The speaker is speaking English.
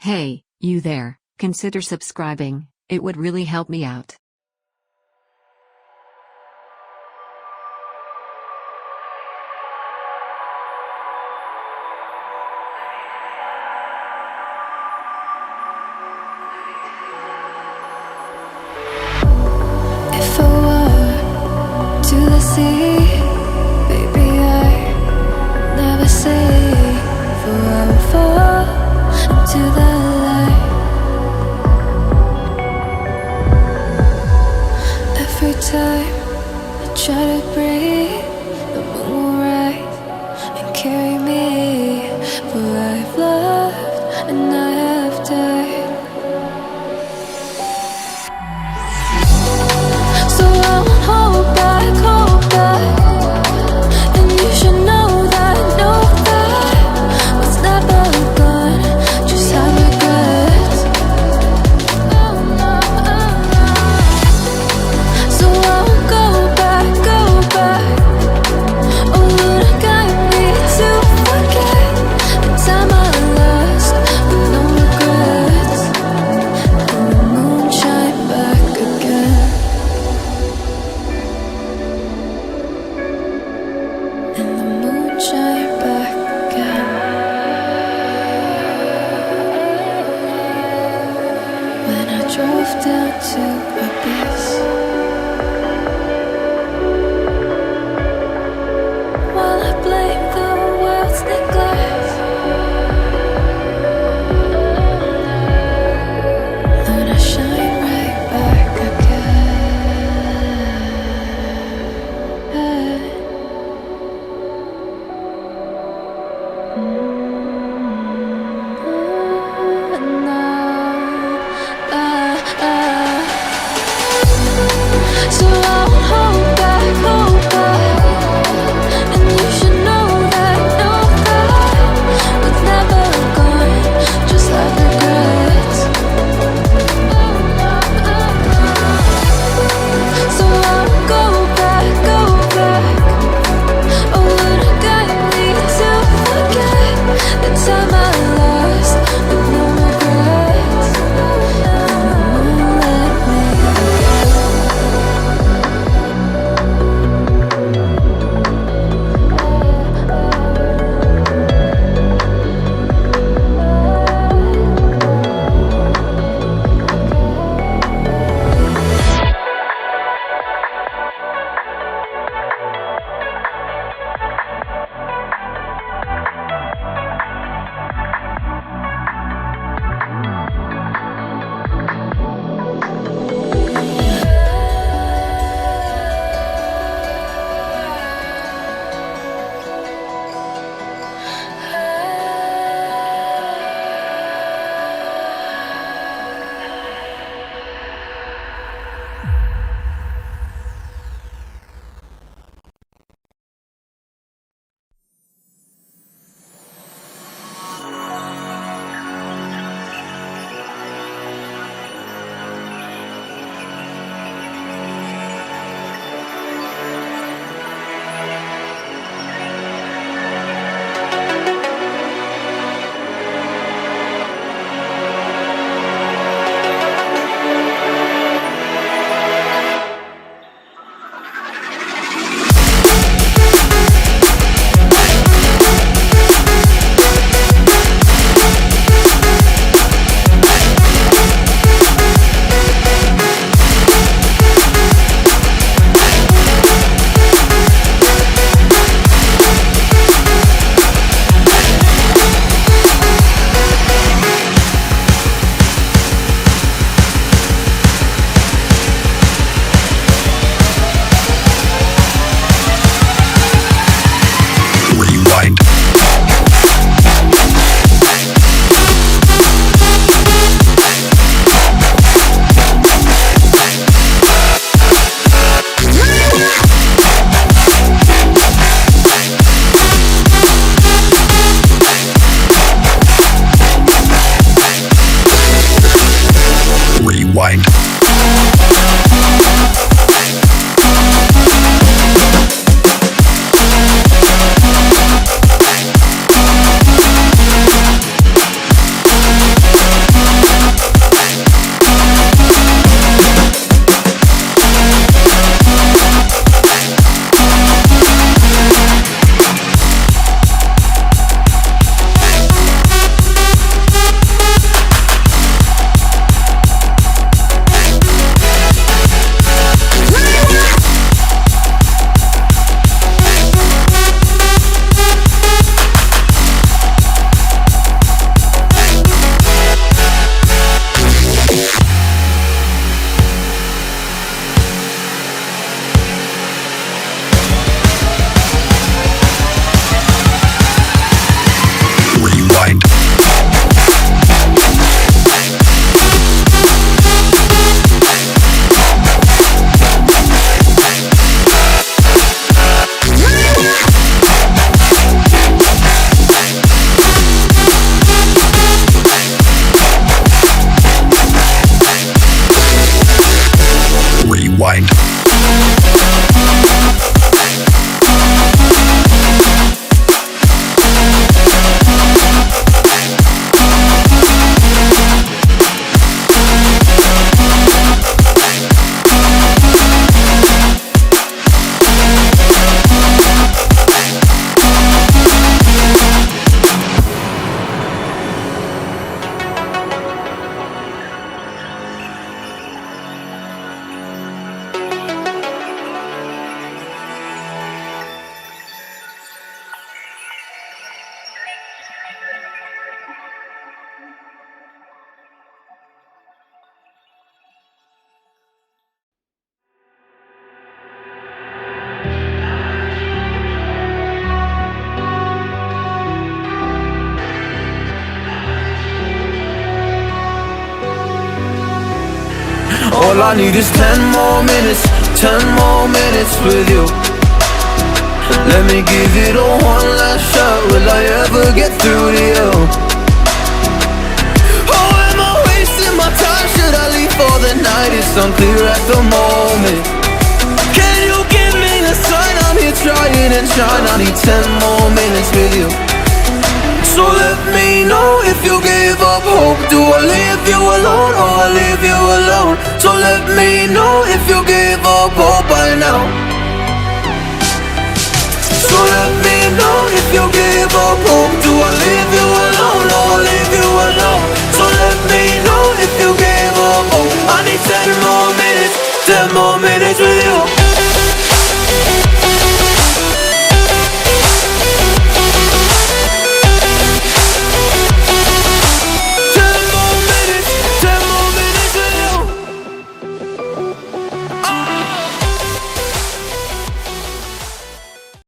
Hey, you there, consider subscribing, it would really help me out. If I were to the sea, baby, I'd never say, for I would fall into the light. Every time I try to breathe, the moon will rise and carry me, for I've loved and I have died. So I won't hold back, and you should know that what's never gone just have regrets. So I won't go back, oh Lord, guide me to forget the time I lost with no regrets, and the moon shine back again. And the moon shine back again. When I drove down to abyss, while I blame the world's neglect, Lord, I shine right back again. All I need is 10 more minutes, 10 more minutes with you. Let me give it a one last shot. Will I ever get through to you? Oh, am I wasting my time? Should I leave for the night? It's unclear at the moment. Can you give me a sign? I'm here trying and trying. I need 10 more minutes with you. So let me know if you give up hope. Do I leave you alone or I leave you alone? So let me know if you give up hope by now. So let me know if you give up hope.